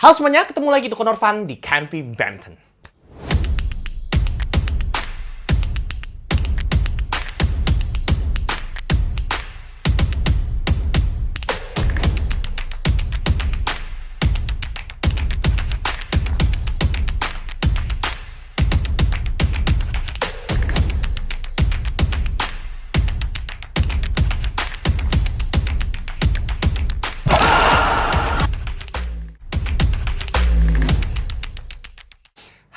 Halo semuanya, ketemu lagi di Conor Fun di Campy Badminton.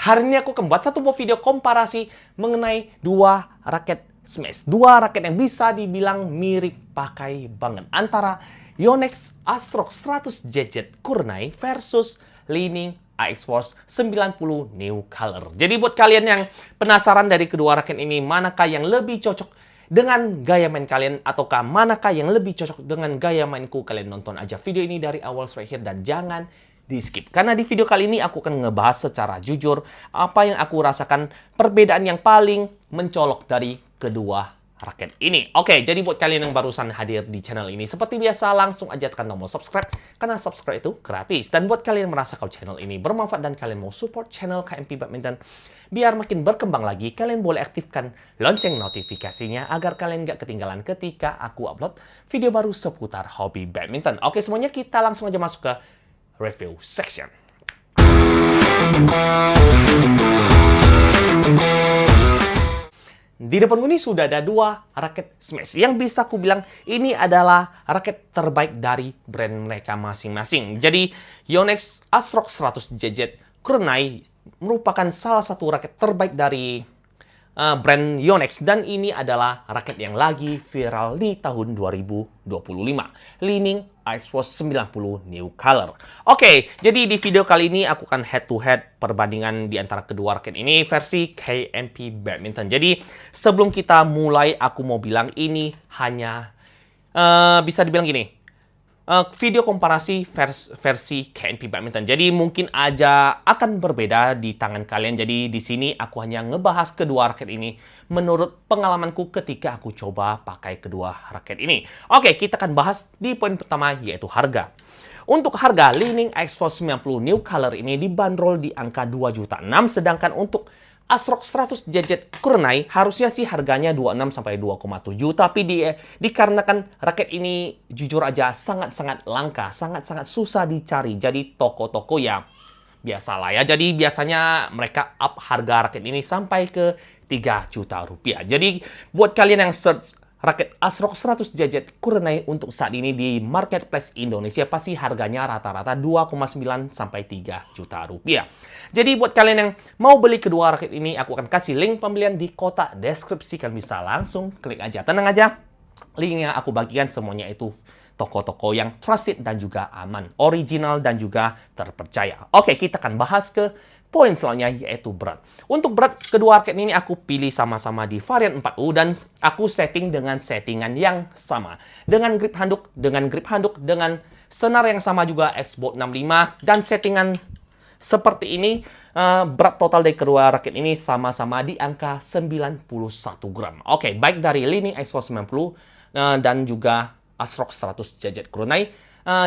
Hari ini aku akan buat satu buah video komparasi mengenai dua raket smash. Dua raket yang bisa dibilang mirip pakai banget. Antara Yonex Astrox 100 JZ Kurnai versus Li-Ning AX Force 90 New Color. Jadi buat kalian yang penasaran dari kedua raket ini, manakah yang lebih cocok dengan gaya main kalian, ataukah manakah yang lebih cocok dengan gaya mainku, kalian nonton aja video ini dari awal sampai akhir dan jangan di skip. Karena di video kali ini aku akan ngebahas secara jujur apa yang aku rasakan, perbedaan yang paling mencolok dari kedua raket ini. Oke, jadi buat kalian yang barusan hadir di channel ini, seperti biasa langsung aja tekan tombol subscribe, karena subscribe itu gratis. Dan buat kalian yang merasa kalau channel ini bermanfaat dan kalian mau support channel KMP Badminton biar makin berkembang lagi, kalian boleh aktifkan lonceng notifikasinya agar kalian gak ketinggalan ketika aku upload video baru seputar hobi badminton. Oke, semuanya kita langsung aja masuk ke review section. Di depan ini sudah ada dua raket smash yang bisa aku bilang ini adalah raket terbaik dari brand mereka masing-masing. Jadi Yonex Astrox 100 JZ Kurnai merupakan salah satu raket terbaik dari brand Yonex, dan ini adalah raket yang lagi viral di tahun 2025. Li-Ning AX Force 90 New Color. Oke, jadi di video kali ini aku akan head to head perbandingan di antara kedua raket ini versi KMP Badminton. Jadi sebelum kita mulai, aku mau bilang ini hanya bisa dibilang gini, video komparasi versi KMP Badminton. Jadi mungkin aja akan berbeda di tangan kalian. Jadi di sini aku hanya ngebahas kedua raket ini menurut pengalamanku ketika aku coba pakai kedua raket ini. Oke, kita akan bahas di poin pertama, yaitu harga. Untuk harga, Li-Ning AX Force 90 New Color ini dibanderol di angka 2,6 juta, sedangkan untuk Astrox 100 JZ Kurnai harusnya sih harganya 26 sampai 2,7, tapi dikarenakan raket ini jujur aja sangat-sangat langka, sangat-sangat susah dicari. Jadi toko-toko ya biasalah ya. Jadi biasanya mereka up harga raket ini sampai ke 3 juta rupiah. Jadi buat kalian yang search raket Astrox 100 JZ Kurnai untuk saat ini di marketplace Indonesia, pasti harganya rata-rata 2,9 sampai 3 juta rupiah. Jadi buat kalian yang mau beli kedua raket ini, aku akan kasih link pembelian di kotak deskripsi. Kalian bisa langsung klik aja. Tenang aja, link yang aku bagikan semuanya itu toko-toko yang trusted dan juga aman, original dan juga terpercaya. Oke, kita akan bahas ke poin selanjutnya, yaitu berat. Untuk berat, kedua raket ini aku pilih sama-sama di varian 4U dan aku setting dengan settingan yang sama. Dengan grip handuk, dengan senar yang sama juga X-Bolt 65, dan settingan seperti ini. Berat total dari kedua raket ini sama-sama di angka 91 gram. Oke, baik dari Li-Ning AX Force 90 dan juga Astrox 100 JZ Kurnai,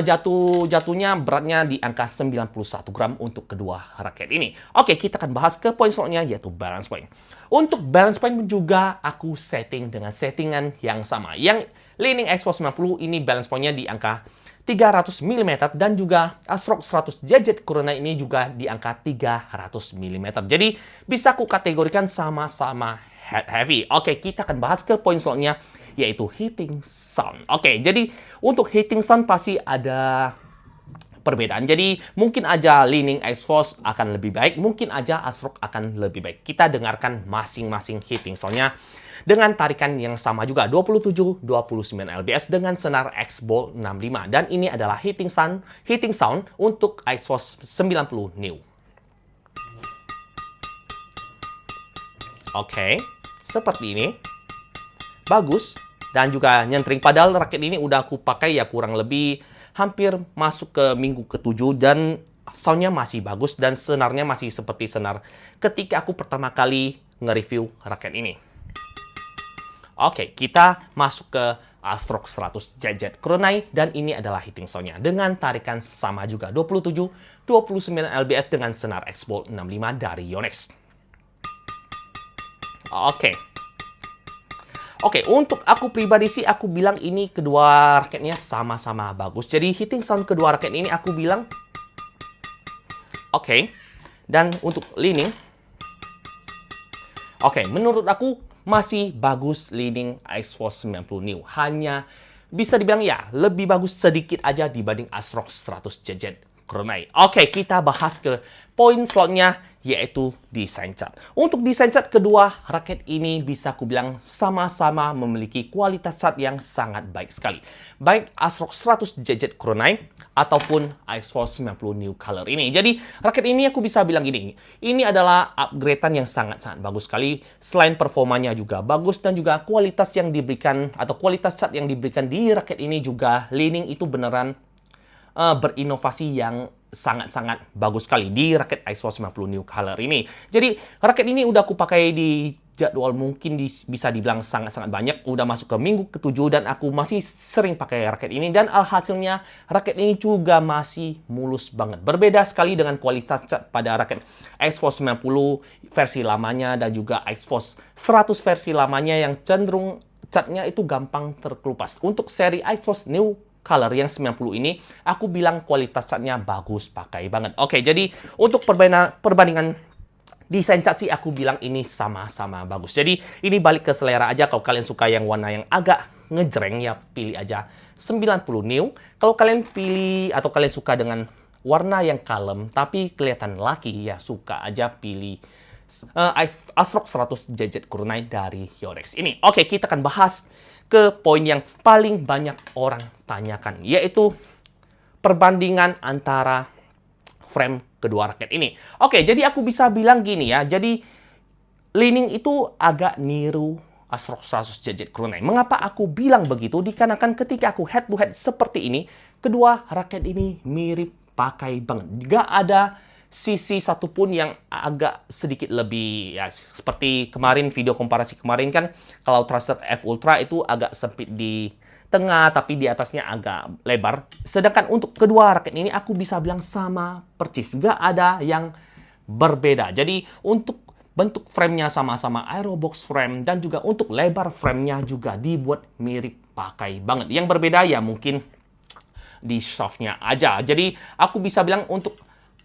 jatuhnya beratnya di angka 91 gram untuk kedua raket ini. Oke, kita akan bahas ke poin selanjutnya, yaitu balance point. Untuk balance point juga aku setting dengan settingan yang sama. Yang Li-Ning AX Force 90 ini balance pointnya di angka 300 mm, dan juga Astrox 100 JZ Kurnai ini juga di angka 300 mm. Jadi bisa aku kategorikan sama-sama heavy. Oke, kita akan bahas ke poin selanjutnya, yaitu hitting sound. Oke, jadi untuk hitting sound pasti ada perbedaan. Jadi mungkin aja Li-Ning AX Force akan lebih baik, mungkin aja Astrox akan lebih baik. Kita dengarkan masing-masing hitting soundnya dengan tarikan yang sama juga, 27-29 lbs dengan senar X-Bolt 65. Dan ini adalah hitting sound untuk AX Force 90 New. Oke, seperti ini. Bagus. Dan juga nyentring. Padahal raket ini udah aku pakai ya kurang lebih hampir masuk ke minggu ke-7 dan soundnya masih bagus dan senarnya masih seperti senar ketika aku pertama kali nge-review raket ini. Oke, kita masuk ke Astrox 100 JZ Kurenai, dan ini adalah hitting sound-nya dengan tarikan sama juga 27-29 lbs dengan senar X-Bolt 65 dari Yonex. Oke, untuk aku pribadi sih aku bilang ini kedua raketnya sama-sama bagus. Jadi hitting sound kedua raket ini aku bilang oke. Dan untuk leaning, menurut aku masih bagus leaning X-Force 90 New. Hanya bisa dibilang ya, lebih bagus sedikit aja dibanding Astrox 100 JZ Kurenai. Oke, kita bahas ke poin slotnya, yaitu desain cat. Untuk desain cat kedua raket ini bisa aku bilang sama-sama memiliki kualitas cat yang sangat baik sekali. Baik Astrox 100 JZ Kurenai ataupun X-Force 90 New Color ini. Jadi, raket ini aku bisa bilang gini, ini adalah upgrade-an yang sangat-sangat bagus sekali. Selain performanya juga bagus dan juga kualitas yang diberikan atau kualitas cat yang diberikan di raket ini juga leaning itu beneran berinovasi yang sangat-sangat bagus sekali di raket X-Force 90 New Color ini. Jadi, raket ini udah aku pakai di jadwal mungkin bisa dibilang sangat-sangat banyak. Udah masuk ke minggu ke-7 dan aku masih sering pakai raket ini. Dan alhasilnya, raket ini juga masih mulus banget. Berbeda sekali dengan kualitas cat pada raket X-Force 90 versi lamanya dan juga X-Force 100 versi lamanya yang cenderung catnya itu gampang terkelupas. Untuk seri X-Force New Color yang 90 ini, aku bilang kualitas catnya bagus, pakai banget. Oke, jadi untuk perbandingan desain cat sih aku bilang ini sama-sama bagus. Jadi ini balik ke selera aja. Kalau kalian suka yang warna yang agak ngejreng ya pilih aja 90 New. Kalau kalian pilih atau kalian suka dengan warna yang kalem tapi kelihatan laki ya suka aja pilih Astrox 100 JZ Kurenai dari Yonex ini. Oke, kita akan bahas ke poin yang paling banyak orang tanyakan, yaitu perbandingan antara frame kedua raket ini. Oke, jadi aku bisa bilang gini ya, jadi leaning itu agak niru Astrox 100 JZ Kurenai. Mengapa aku bilang begitu? Dikarenakan ketika aku head to head seperti ini, kedua raket ini mirip pakai banget. Gak ada sisi satupun yang agak sedikit lebih ya seperti kemarin video komparasi kemarin kan kalau Thruster F Ultra itu agak sempit di tengah tapi di atasnya agak lebar. Sedangkan untuk kedua raket ini aku bisa bilang sama persis, gak ada yang berbeda. Jadi untuk bentuk framenya sama-sama Aerobox frame dan juga untuk lebar framenya juga dibuat mirip pakai banget. Yang berbeda ya mungkin di shaftnya aja. Jadi aku bisa bilang untuk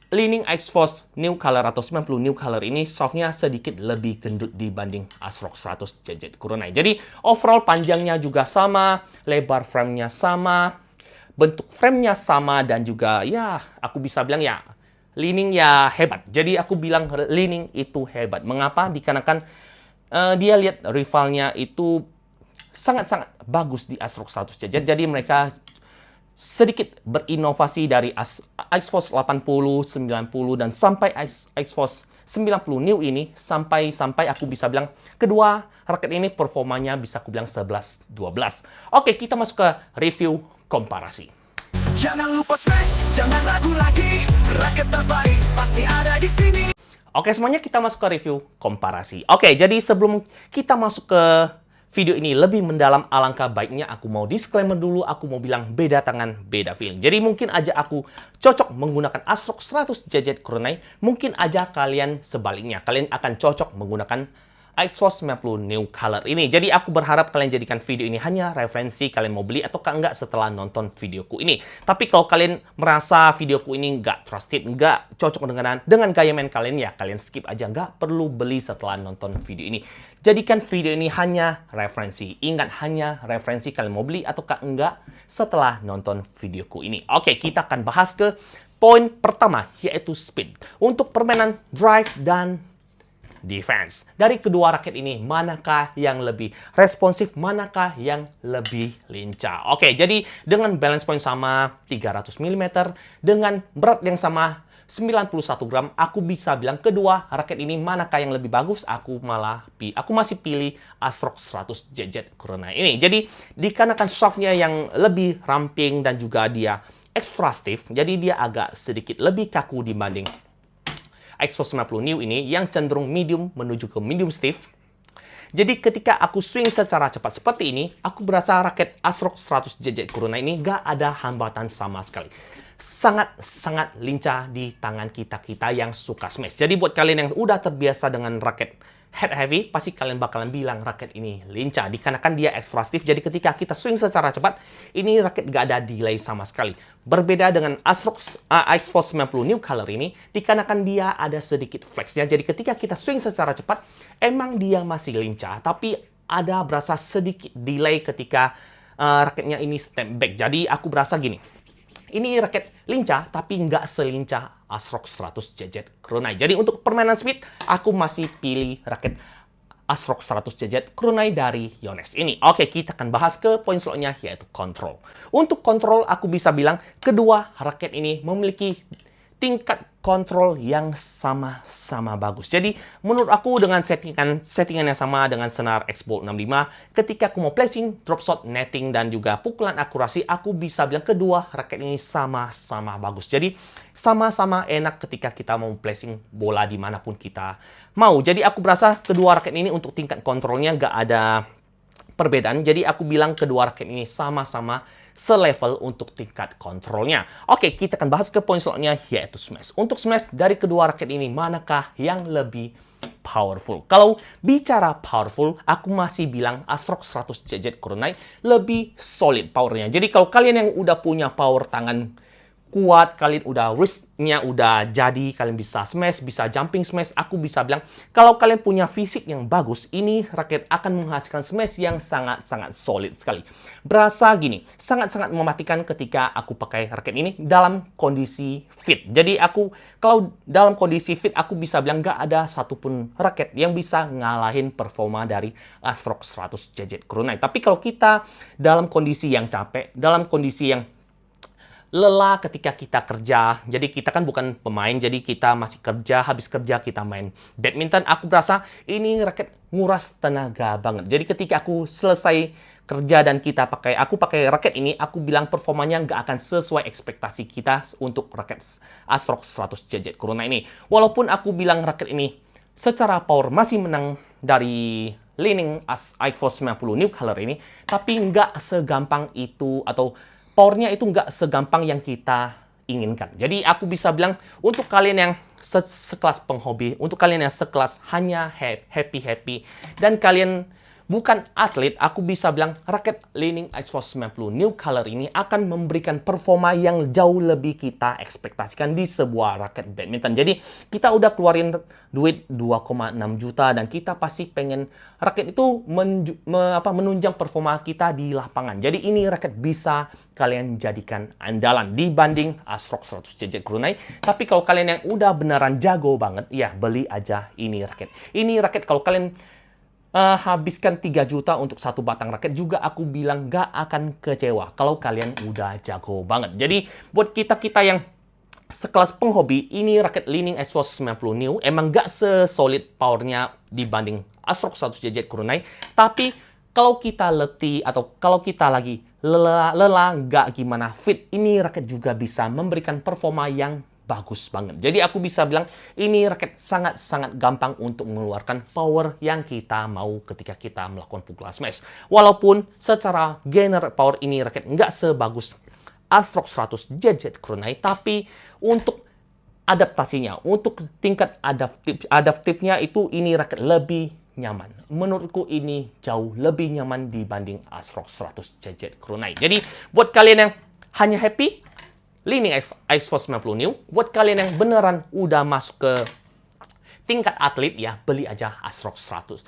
leaning X-Force New Color atau 90 New Color ini softnya sedikit lebih gendut dibanding Astrox 100 JZ Kurenai. Jadi overall panjangnya juga sama, lebar framenya sama, bentuk framenya sama dan juga ya aku bisa bilang ya leaning ya hebat. Jadi aku bilang leaning itu hebat. Mengapa? Dikarenakan dia lihat rivalnya itu sangat-sangat bagus di Astrox 100 JZ. Jadi mereka sedikit berinovasi dari X-Force 80, 90, dan sampai X-Force 90 New ini, sampai aku bisa bilang, kedua raket ini performanya bisa aku bilang 11-12. Oke, kita masuk ke review komparasi. Jangan lupa smash, jangan ragu lagi, raket terbaik pasti ada di sini. Oke, semuanya kita masuk ke review komparasi. Oke, jadi sebelum kita masuk ke video ini lebih mendalam, alangkah baiknya aku mau disclaimer dulu, aku mau bilang beda tangan, beda feeling. Jadi mungkin aja aku cocok menggunakan Astrox 100 JZ Kurenai, mungkin aja kalian sebaliknya, kalian akan cocok menggunakan X-Force 90 New Color ini. Jadi aku berharap kalian jadikan video ini hanya referensi kalian mau beli atau enggak setelah nonton videoku ini. Tapi kalau kalian merasa videoku ini nggak trusted, nggak cocok dengan gaya main kalian, ya kalian skip aja. Nggak perlu beli setelah nonton video ini. Jadikan video ini hanya referensi. Ingat, hanya referensi kalian mau beli atau enggak setelah nonton videoku ini. Oke, kita akan bahas ke poin pertama, yaitu speed. Untuk permainan drive dan defense. Dari kedua raket ini, manakah yang lebih responsif, manakah yang lebih lincah? Oke, jadi dengan balance point sama 300 mm, dengan berat yang sama 91 gram, aku bisa bilang kedua raket ini manakah yang lebih bagus? Aku masih pilih Astrox 100 JZ Kurenai ini. Jadi, dikarenakan shaftnya yang lebih ramping dan juga dia extra stiff, jadi dia agak sedikit lebih kaku dibanding X-Force 90 New ini yang cenderung medium menuju ke medium stiff. Jadi ketika aku swing secara cepat seperti ini, aku berasa raket ASRock 100 JZ Kurunai ini nggak ada hambatan sama sekali. Sangat-sangat lincah di tangan kita-kita yang suka smash. Jadi buat kalian yang udah terbiasa dengan raket head heavy, pasti kalian bakalan bilang raket ini lincah. Dikarenakan dia eksplosif, jadi ketika kita swing secara cepat, ini raket gak ada delay sama sekali. Berbeda dengan ASRock Ice Force 90 New Color ini, dikarenakan dia ada sedikit flexnya. Jadi ketika kita swing secara cepat, emang dia masih lincah, tapi ada berasa sedikit delay ketika raketnya ini step back. Jadi aku berasa gini, ini raket lincah, tapi nggak selincah ASRock 100 JZ Kurunai. Jadi untuk permainan speed, aku masih pilih raket ASRock 100 JZ Kurunai dari Yonex ini. Oke, kita akan bahas ke poin selanjutnya, yaitu kontrol. Untuk kontrol, aku bisa bilang kedua raket ini memiliki tingkat kontrol yang sama-sama bagus. Jadi, menurut aku dengan settingan yang sama dengan senar X-Bolt 65, ketika aku mau placing, drop shot, netting, dan juga pukulan akurasi, aku bisa bilang kedua raket ini sama-sama bagus. Jadi, sama-sama enak ketika kita mau placing bola dimanapun kita mau. Jadi, aku berasa kedua raket ini untuk tingkat kontrolnya nggak ada perbedaan. Jadi, aku bilang kedua raket ini sama-sama selevel untuk tingkat kontrolnya. Oke, kita akan bahas ke poin selanjutnya, yaitu smash. Untuk smash dari kedua raket ini, manakah yang lebih powerful? Kalau bicara powerful, aku masih bilang ASRock 100 JZ Kurunai lebih solid powernya. Jadi kalau kalian yang udah punya power tangan kuat, kalian udah wristnya udah jadi, kalian bisa smash, bisa jumping smash, aku bisa bilang kalau kalian punya fisik yang bagus, ini raket akan menghasilkan smash yang sangat-sangat solid sekali. Berasa gini, sangat-sangat mematikan ketika aku pakai raket ini dalam kondisi fit. Jadi aku, kalau dalam kondisi fit, aku bisa bilang nggak ada satupun raket yang bisa ngalahin performa dari ASRock 100 JZ Kurunai. Tapi kalau kita dalam kondisi yang capek, dalam kondisi yang lelah ketika kita kerja, jadi kita kan bukan pemain, jadi kita masih kerja, habis kerja kita main badminton, aku berasa ini raket nguras tenaga banget. Jadi ketika aku selesai kerja dan aku pakai raket ini, aku bilang performanya nggak akan sesuai ekspektasi kita untuk raket ASRock 100 JZ Kurunai ini. Walaupun aku bilang raket ini secara power masih menang dari Li-Ning Ice Force 90 New Color ini, tapi nggak segampang itu, atau powernya itu nggak segampang yang kita inginkan. Jadi aku bisa bilang untuk kalian yang sekelas penghobi, untuk kalian yang sekelas hanya happy-happy, dan kalian bukan atlet, aku bisa bilang raket Li-Ning Ice Force 90 New Color ini akan memberikan performa yang jauh lebih kita ekspektasikan di sebuah raket badminton. Jadi kita udah keluarin duit 2,6 juta dan kita pasti pengen raket itu menunjang performa kita di lapangan. Jadi ini raket bisa kalian jadikan andalan dibanding ASRock 100 JZ Kurunai. Tapi kalau kalian yang udah beneran jago banget, ya beli aja ini raket. Ini raket kalau kalian habiskan 3 juta untuk satu batang raket juga, aku bilang gak akan kecewa kalau kalian udah jago banget. Jadi buat kita-kita yang sekelas penghobi, ini raket Li-Ning Ice Force 90 New emang gak sesolid powernya dibanding ASRock 100 JZ Kurunai. Tapi kalau kita letih atau kalau kita lagi lelah gak gimana fit, ini raket juga bisa memberikan performa yang bagus banget. Jadi aku bisa bilang ini raket sangat-sangat gampang untuk mengeluarkan power yang kita mau ketika kita melakukan pukulan smash. Walaupun secara general power ini raket nggak sebagus ASRock 100 JZ Kurunai, tapi untuk adaptasinya, untuk tingkat adaptifnya itu ini raket lebih nyaman. Menurutku ini jauh lebih nyaman dibanding ASRock 100 JZ Kurunai. Jadi buat kalian yang hanya happy, Li-Ning Ice Force 90 New. Buat kalian yang beneran udah masuk ke tingkat atlet, ya beli aja ASRock 100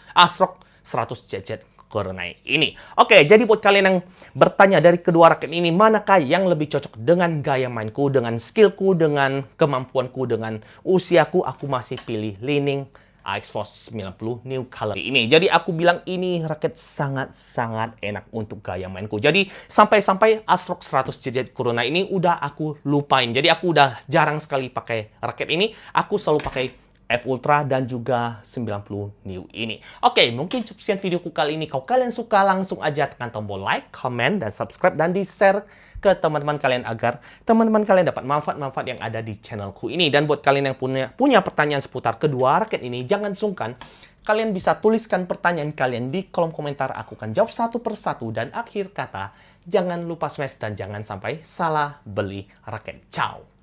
JZ Kurunai ini. Oke, jadi buat kalian yang bertanya dari kedua raket ini, manakah yang lebih cocok dengan gaya mainku, dengan skillku, dengan kemampuanku, dengan usiaku, aku masih pilih Li-Ning Ice Force 90 New Color ini. Jadi aku bilang ini raket sangat-sangat enak untuk gaya mainku. Jadi sampai-sampai ASRock 100 JZ Kurunai ini udah aku lupain. Jadi aku udah jarang sekali pakai raket ini. Aku selalu pakai F Ultra dan juga 90 New ini. Oke, mungkin cukup sekian videoku kali ini. Kalau kalian suka, langsung aja tekan tombol like, comment, dan subscribe, dan di-share ke teman-teman kalian agar teman-teman kalian dapat manfaat-manfaat yang ada di channelku ini. Dan buat kalian yang punya pertanyaan seputar kedua raket ini, jangan sungkan Kalian bisa tuliskan pertanyaan kalian di kolom komentar. Aku akan jawab satu persatu. Dan akhir kata, jangan lupa smash dan jangan sampai salah beli raket. Ciao!